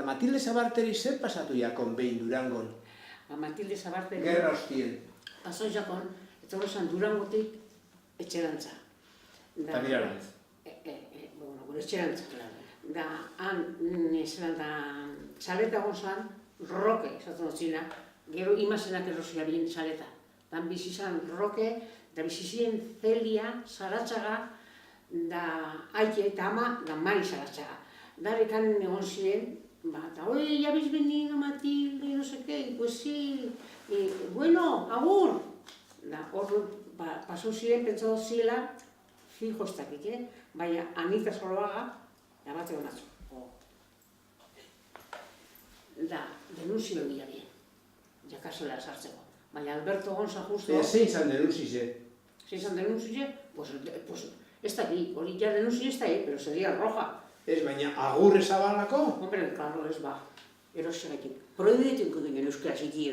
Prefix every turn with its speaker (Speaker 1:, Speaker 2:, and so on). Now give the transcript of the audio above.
Speaker 1: Matilde Zabarteri zer pasatu jakon behin Durangon?
Speaker 2: Matilde Zabarteri...
Speaker 1: Gerra hostien.
Speaker 2: Pasau jakon, etorro zan Durangotik etxerantza.
Speaker 1: Tamirarantz.
Speaker 2: Gure etxerantza. Da, han, neselan da, saleta gozan, roke, esaten dut gero imazenak errozia bien saleta. Dan bizizan roke, da bizizien Celia, Zaratxaga, da aike eta ama, da Mari Zaratxaga. Darekan egon ziren, eta, oye, ya habéis venido, Matilde, no sé qué, pues sí, bueno, agur. Da, hor, pasau ziren, pentsatu zirela, fijo ez dakik, baina Anita Zoloaga, da bat egon atzo. Da, denunzio egia bien, jakasela sartzeko. Baina Alberto Gonza justo...
Speaker 1: Zein zan denunzize?
Speaker 2: Zein zan denunzize? Pues, ez dakik, hori ja denunzio ez dakik, pero sería roja.
Speaker 1: Ez, baina agurre zabalako?
Speaker 2: Hombre, claro, ez ba, erosiegatik. Prohibitu ikusten euskara ziki,